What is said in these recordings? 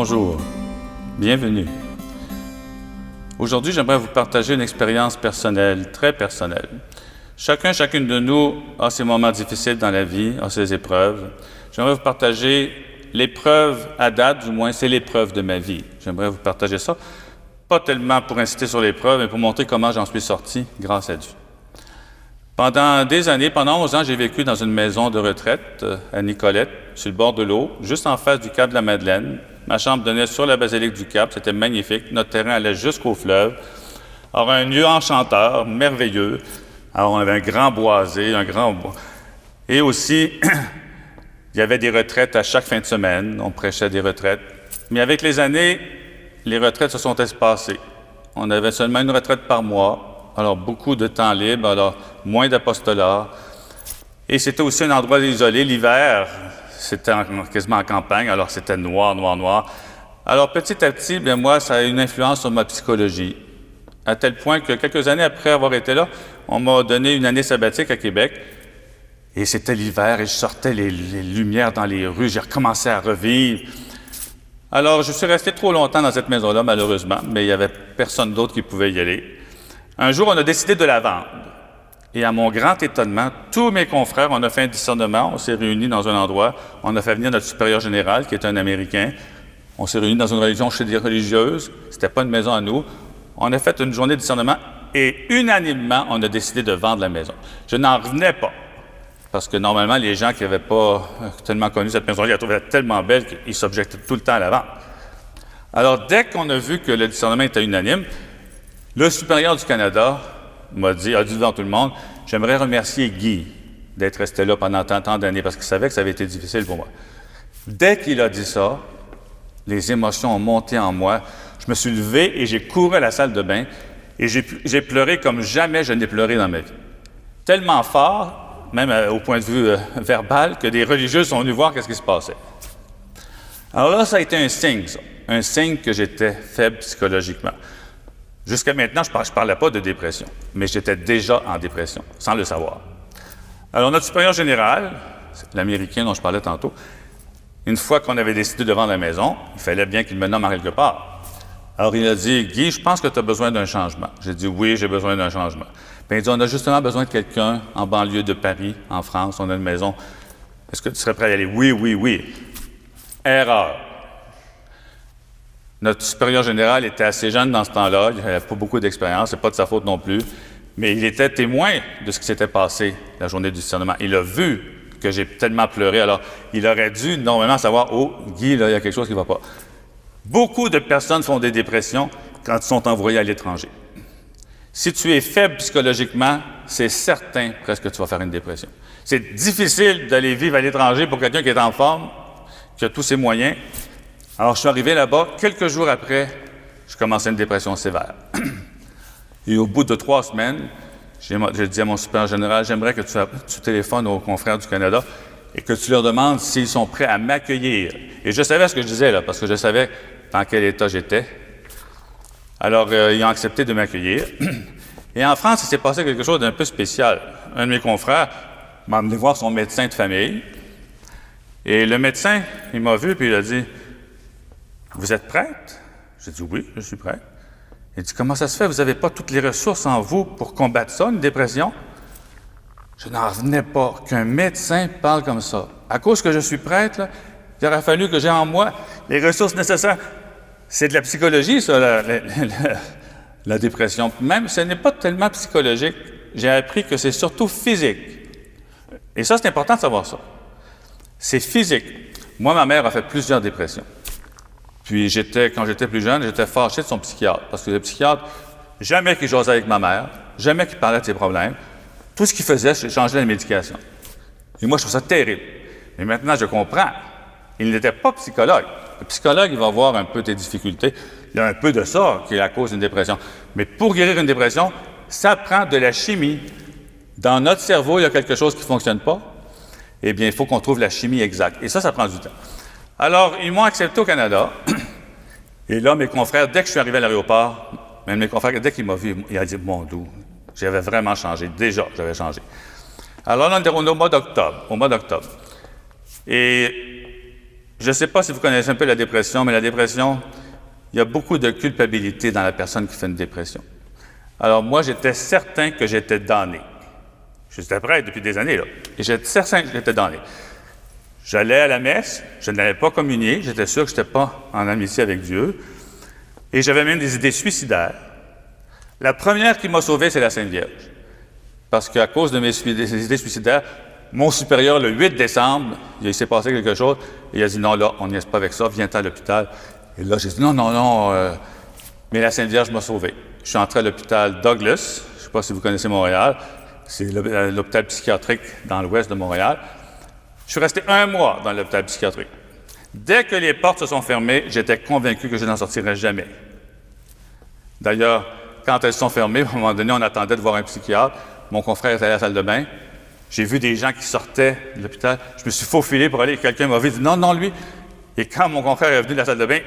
Bonjour, bienvenue. Aujourd'hui, j'aimerais vous partager une expérience personnelle, très personnelle. Chacune de nous a ses moments difficiles dans la vie, a ses épreuves. J'aimerais vous partager l'épreuve à date, du moins, c'est l'épreuve de ma vie. J'aimerais vous partager ça, pas tellement pour inciter sur l'épreuve, mais pour montrer comment j'en suis sorti grâce à Dieu. Pendant des années, pendant 11 ans, j'ai vécu dans une maison de retraite à Nicolette, sur le bord de l'eau, juste en face du Cap de la Madeleine. Ma chambre donnait sur la basilique du Cap, c'était magnifique. Notre terrain allait jusqu'au fleuve. Alors, un lieu enchanteur, merveilleux. Alors, on avait un grand boisé, Et aussi, il y avait des retraites à chaque fin de semaine. On prêchait des retraites. Mais avec les années, les retraites se sont espacées. On avait seulement une retraite par mois. Alors, beaucoup de temps libre, alors moins d'apostolat. Et c'était aussi un endroit isolé. L'hiver, c'était quasiment en campagne, alors c'était noir. Alors, petit à petit, bien moi, ça a eu une influence sur ma psychologie. À tel point que quelques années après avoir été là, on m'a donné une année sabbatique à Québec. Et c'était l'hiver et je sortais les lumières dans les rues. J'ai recommencé à revivre. Alors, je suis resté trop longtemps dans cette maison-là, malheureusement, mais il n'y avait personne d'autre qui pouvait y aller. Un jour, on a décidé de la vendre. Et à mon grand étonnement, tous mes confrères, on a fait un discernement, on s'est réunis dans un endroit, on a fait venir notre supérieur général, qui est un Américain. On s'est réunis dans une religion chez des religieuses, c'était pas une maison à nous. On a fait une journée de discernement et unanimement, on a décidé de vendre la maison. Je n'en revenais pas, parce que normalement, les gens qui n'avaient pas tellement connu cette maison-là, ils la trouvaient tellement belle qu'ils s'objectaient tout le temps à la vente. Alors, dès qu'on a vu que le discernement était unanime, le supérieur du Canada a dit devant tout le monde, « J'aimerais remercier Guy d'être resté là pendant tant d'années, parce qu'il savait que ça avait été difficile pour moi. » Dès qu'il a dit ça, les émotions ont monté en moi. Je me suis levé et j'ai couru à la salle de bain et j'ai pleuré comme jamais je n'ai pleuré dans ma vie. Tellement fort, même au point de vue verbal, que des religieux sont venus voir qu'est-ce qui se passait. Alors là, ça a été un signe, ça. Un signe que j'étais faible psychologiquement. Jusqu'à maintenant, je ne parlais pas de dépression, mais j'étais déjà en dépression, sans le savoir. Alors, notre supérieur général, l'Américain dont je parlais tantôt, une fois qu'on avait décidé de vendre la maison, il fallait bien qu'il me nomme en quelque part. Alors, il a dit, « Guy, je pense que tu as besoin d'un changement. » J'ai dit, « Oui, j'ai besoin d'un changement. » Bien, il dit, « On a justement besoin de quelqu'un en banlieue de Paris, en France, on a une maison. Est-ce que tu serais prêt à y aller? » Oui, oui, oui. Erreur. Notre supérieur général était assez jeune dans ce temps-là, il n'avait pas beaucoup d'expérience, c'est pas de sa faute non plus, mais il était témoin de ce qui s'était passé la journée du discernement. Il a vu que j'ai tellement pleuré, alors il aurait dû normalement savoir, « Oh, Guy, là, il y a quelque chose qui ne va pas. » Beaucoup de personnes font des dépressions quand ils sont envoyés à l'étranger. Si tu es faible psychologiquement, c'est certain presque que tu vas faire une dépression. C'est difficile d'aller vivre à l'étranger pour quelqu'un qui est en forme, qui a tous ses moyens. Alors, je suis arrivé là-bas. Quelques jours après, je commençais une dépression sévère. Et au bout de 3 semaines, j'ai dit à mon supérieur général, j'aimerais que tu téléphones aux confrères du Canada et que tu leur demandes s'ils sont prêts à m'accueillir. Et je savais ce que je disais là, parce que je savais dans quel état j'étais. Alors, ils ont accepté de m'accueillir. Et en France, il s'est passé quelque chose d'un peu spécial. Un de mes confrères m'a amené voir son médecin de famille. Et le médecin, il m'a vu, puis il a dit, « Vous êtes prête? » J'ai dit, « Oui, je suis prête. » Il dit, « Comment ça se fait? Vous n'avez pas toutes les ressources en vous pour combattre ça, une dépression? » Je n'en revenais pas qu'un médecin parle comme ça. À cause que je suis prête, là, il aurait fallu que j'ai en moi les ressources nécessaires. C'est de la psychologie, ça, la dépression. Même, ce n'est pas tellement psychologique. J'ai appris que c'est surtout physique. Et ça, c'est important de savoir ça. C'est physique. Moi, ma mère a fait plusieurs dépressions. Puis, quand j'étais plus jeune, j'étais fâché de son psychiatre. Parce que le psychiatre, jamais qu'il jasait avec ma mère, jamais qu'il parlait de ses problèmes. Tout ce qu'il faisait, c'est changer la médication. Et moi, je trouve ça terrible. Mais maintenant, je comprends. Il n'était pas psychologue. Le psychologue, il va voir un peu tes difficultés. Il y a un peu de ça qui est la cause d'une dépression. Mais pour guérir une dépression, ça prend de la chimie. Dans notre cerveau, il y a quelque chose qui ne fonctionne pas. Eh bien, il faut qu'on trouve la chimie exacte. Et ça prend du temps. Alors, ils m'ont accepté au Canada. Et là, mes confrères, dès que je suis arrivé à l'aéroport, même mes confrères, dès qu'il m'a vu, il a dit, « Mon Dieu, j'avais vraiment changé. Déjà, j'avais changé. » Alors là, on est au mois d'octobre. Et Je ne sais pas si vous connaissez un peu la dépression, mais la dépression, il y a beaucoup de culpabilité dans la personne qui fait une dépression. Alors moi, j'étais certain que j'étais damné. J'étais prêtre depuis des années, là. Et j'étais certain que j'étais damné. J'allais à la messe, je n'allais pas communier, j'étais sûr que je n'étais pas en amitié avec Dieu. Et j'avais même des idées suicidaires. La première qui m'a sauvé, c'est la Sainte Vierge. Parce qu'à cause de mes idées suicidaires, mon supérieur, le 8 décembre, il s'est passé quelque chose, et il a dit, non, là, on n'y est pas avec ça, viens-t'en à l'hôpital. Et là, j'ai dit, non, mais la Sainte Vierge m'a sauvé. Je suis entré à l'hôpital Douglas, je ne sais pas si vous connaissez Montréal, c'est l'hôpital psychiatrique dans l'ouest de Montréal. Je suis resté 1 mois dans l'hôpital psychiatrique. Dès que les portes se sont fermées, j'étais convaincu que je n'en sortirais jamais. D'ailleurs, quand elles se sont fermées, à un moment donné, on attendait de voir un psychiatre. Mon confrère était à la salle de bain. J'ai vu des gens qui sortaient de l'hôpital. Je me suis faufilé pour aller. Quelqu'un m'avait dit non, lui. Et quand mon confrère est venu de la salle de bain,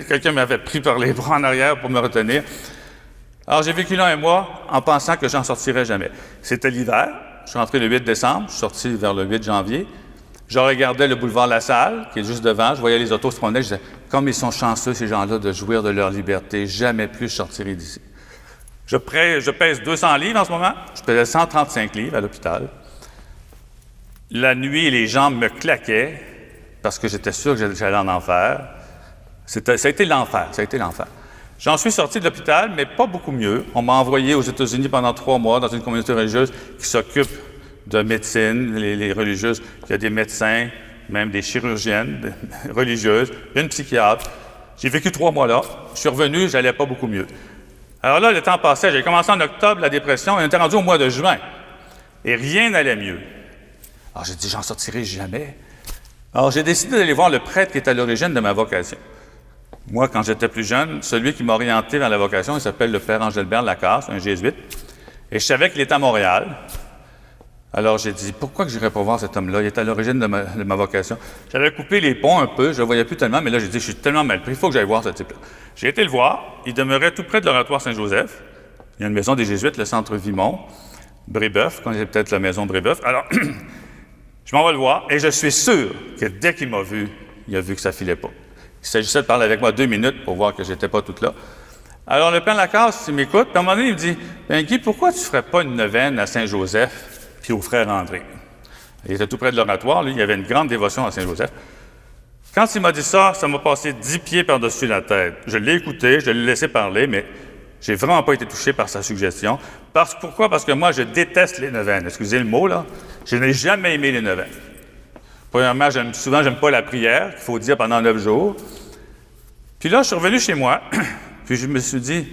quelqu'un m'avait pris par les bras en arrière pour me retenir. Alors, j'ai vécu là 1 mois en pensant que j'en sortirais jamais. C'était l'hiver. Je suis rentré le 8 décembre. Je suis sorti vers le 8 janvier. Je regardais le boulevard La Salle, qui est juste devant. Je voyais les autos se promener. Je disais, comme ils sont chanceux, ces gens-là, de jouir de leur liberté. Jamais plus je sortirai d'ici. Je pèse 200 livres en ce moment. Je pesais 135 livres à l'hôpital. La nuit, les jambes me claquaient parce que j'étais sûr que j'allais en enfer. Ça a été l'enfer. J'en suis sorti de l'hôpital, mais pas beaucoup mieux. On m'a envoyé aux États-Unis pendant 3 mois dans une communauté religieuse qui s'occupe de médecine, les religieuses. Il y a des médecins, même des chirurgiennes religieuses, une psychiatre. J'ai vécu 3 mois là. Je suis revenu, j'allais pas beaucoup mieux. Alors là, le temps passait. J'ai commencé en octobre la dépression et on était rendu au mois de juin. Et rien n'allait mieux. Alors j'ai dit, j'en sortirai jamais. Alors j'ai décidé d'aller voir le prêtre qui est à l'origine de ma vocation. Moi, quand j'étais plus jeune, celui qui m'a orienté vers la vocation, il s'appelle le Père Angélbert Lacasse, un jésuite. Et je savais qu'il était à Montréal. Alors j'ai dit, pourquoi que j'irais pas voir cet homme-là? Il est à l'origine de ma vocation. J'avais coupé les ponts un peu, je ne le voyais plus tellement, mais là j'ai dit, je suis tellement mal pris, il faut que j'aille voir ce type-là. J'ai été le voir, il demeurait tout près de l'oratoire Saint-Joseph. Il y a une maison des Jésuites, le centre Vimont, Brébeuf, vous connaissez peut-être la maison Brébeuf. Alors, je m'en vais le voir, et je suis sûr que dès qu'il m'a vu, il a vu que ça ne filait pas. Il s'agissait de parler avec moi 2 minutes pour voir que je n'étais pas toute là. Alors le Père Lacasse, il m'écoute, puis à un moment donné, il me dit, « Bien, Guy, pourquoi tu ne ferais pas une neuvaine à Saint-Joseph puis au frère André? » Il était tout près de l'oratoire, lui, il y avait une grande dévotion à Saint-Joseph. Quand il m'a dit ça, ça m'a passé 10 pieds par-dessus la tête. Je l'ai écouté, je l'ai laissé parler, mais j'ai vraiment pas été touché par sa suggestion. Pourquoi? Parce que moi, je déteste les neuvaines. Excusez le mot, là. Je n'ai jamais aimé les neuvaines. Premièrement, j'aime pas la prière, qu'il faut dire pendant 9 jours. Puis là, je suis revenu chez moi, puis je me suis dit,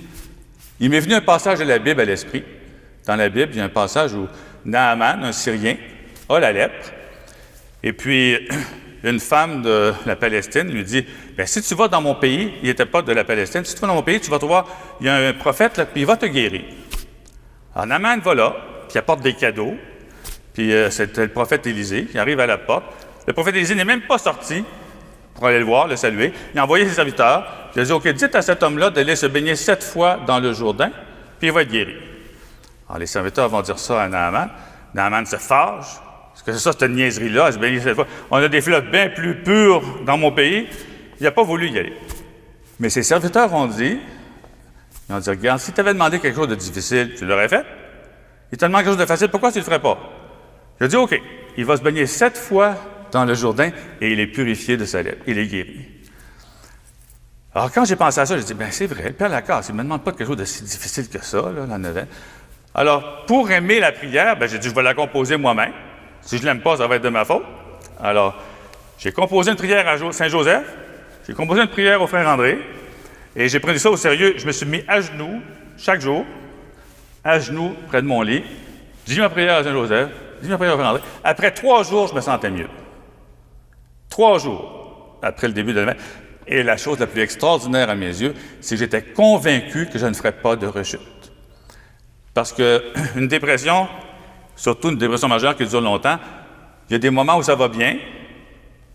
il m'est venu un passage de la Bible à l'esprit. Dans la Bible, il y a un passage où Naaman, un Syrien, a la lèpre. Et puis, une femme de la Palestine lui dit, « Bien, si tu vas dans mon pays, il n'était pas de la Palestine, si tu vas dans mon pays, tu vas te voir, il y a un prophète, là, puis il va te guérir. » Alors, Naaman va là, puis il apporte des cadeaux, puis c'était le prophète Élisée, qui arrive à la porte. Le prophète Élisée n'est même pas sorti pour aller le voir, le saluer. Il a envoyé ses serviteurs, puis il a dit, « OK, dites à cet homme-là d'aller se baigner 7 fois dans le Jourdain, puis il va être guéri. » Alors, les serviteurs vont dire ça à Naaman. Naaman se fâche. Parce que c'est ça, cette niaiserie-là, elle se baigne 7 fois. On a des fleuves bien plus purs dans mon pays. Il n'a pas voulu y aller. Mais ses serviteurs ont dit, regarde, si tu avais demandé quelque chose de difficile, tu l'aurais fait. Il te demande quelque chose de facile, pourquoi tu ne le ferais pas? Il a dit, OK, il va se baigner 7 fois dans le Jourdain et il est purifié de sa lèpre. Il est guéri. Alors, quand j'ai pensé à ça, j'ai dit, bien, c'est vrai, le Père Lacasse, il ne me demande pas de quelque chose de si difficile que ça, là, la neuvaine. Alors, pour aimer la prière, j'ai dit, je vais la composer moi-même. Si je ne l'aime pas, ça va être de ma faute. Alors, j'ai composé une prière à Saint-Joseph, j'ai composé une prière au frère André, et j'ai pris ça au sérieux. Je me suis mis à genoux, chaque jour, à genoux, près de mon lit. J'ai dit ma prière à Saint-Joseph, j'ai dit ma prière au frère André. Après 3 jours, je me sentais mieux. 3 jours après le début de la. Et la chose la plus extraordinaire à mes yeux, c'est que j'étais convaincu que je ne ferais pas de rechute. Parce qu'une dépression, surtout une dépression majeure qui dure longtemps, il y a des moments où ça va bien,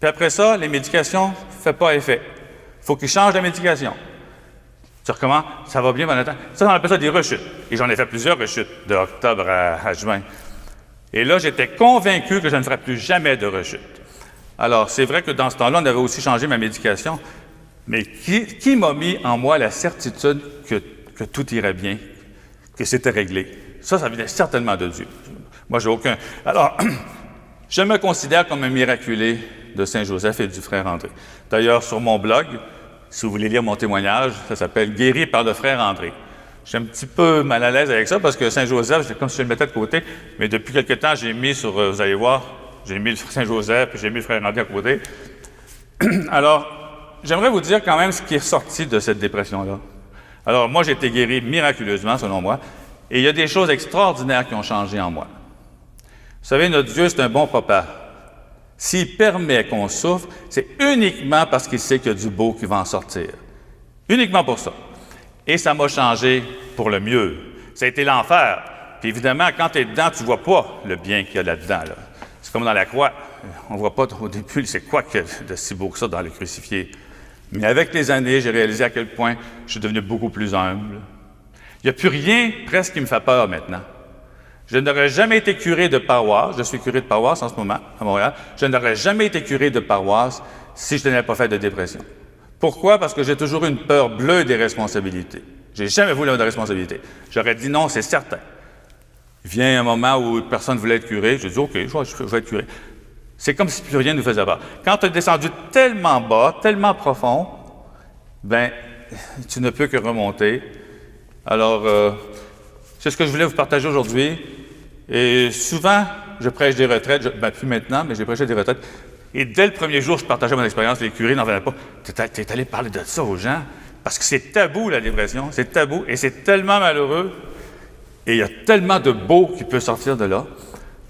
puis après ça, les médications ne font pas effet. Il faut qu'ils changent la médication. Tu recommences, ça va bien pendant le temps. Ça, on appelle ça des rechutes. Et j'en ai fait plusieurs rechutes, de octobre à juin. Et là, j'étais convaincu que je ne ferais plus jamais de rechute. Alors, c'est vrai que dans ce temps-là, on avait aussi changé ma médication, mais qui m'a mis en moi la certitude que tout irait bien, que c'était réglé? Ça venait certainement de Dieu. Moi, j'ai aucun... Alors, je me considère comme un miraculé de Saint-Joseph et du frère André. D'ailleurs, sur mon blog, si vous voulez lire mon témoignage, ça s'appelle « Guéri par le frère André ». Je suis un petit peu mal à l'aise avec ça parce que Saint-Joseph, c'est comme si je le mettais de côté, mais depuis quelque temps, j'ai mis sur, vous allez voir, j'ai mis le Saint-Joseph, puis j'ai mis le frère André à côté. Alors, j'aimerais vous dire quand même ce qui est sorti de cette dépression-là. Alors, moi, j'ai été guéri miraculeusement, selon moi, et il y a des choses extraordinaires qui ont changé en moi. Vous savez, notre Dieu, c'est un bon papa. S'il permet qu'on souffre, c'est uniquement parce qu'il sait qu'il y a du beau qui va en sortir. Uniquement pour ça. Et ça m'a changé pour le mieux. Ça a été l'enfer. Puis évidemment, quand tu es dedans, tu ne vois pas le bien qu'il y a là-dedans. Là. C'est comme dans la croix. On ne voit pas au début c'est quoi qu'il y a de si beau que ça dans le crucifié. Mais avec les années, j'ai réalisé à quel point je suis devenu beaucoup plus humble. Il n'y a plus rien presque qui me fait peur maintenant. Je n'aurais jamais été curé de paroisse. Je suis curé de paroisse en ce moment, à Montréal. Je n'aurais jamais été curé de paroisse si je n'avais pas fait de dépression. Pourquoi? Parce que j'ai toujours eu une peur bleue des responsabilités. J'ai jamais voulu avoir de responsabilité. J'aurais dit non, c'est certain. Il vient un moment où personne ne voulait être curé. J'ai dit OK, je vais être curé. C'est comme si plus rien ne nous faisait peur. Quand tu es descendu tellement bas, tellement profond, ben, tu ne peux que remonter. Alors, c'est ce que je voulais vous partager aujourd'hui. Et souvent, je prêche des retraites, plus maintenant, mais j'ai prêché des retraites. Et dès le premier jour, je partageais mon expérience, les curés n'en venaient pas. Tu es allé parler de ça aux gens, parce que c'est tabou, la dépression, c'est tabou, et c'est tellement malheureux, et il y a tellement de beau qui peut sortir de là.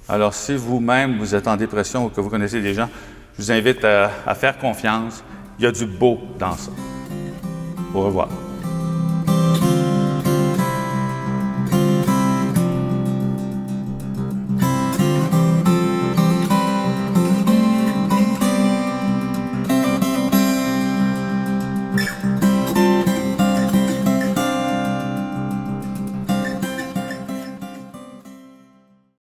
Alors, si vous-même, vous êtes en dépression ou que vous connaissez des gens, je vous invite à faire confiance. Il y a du beau dans ça. Au revoir.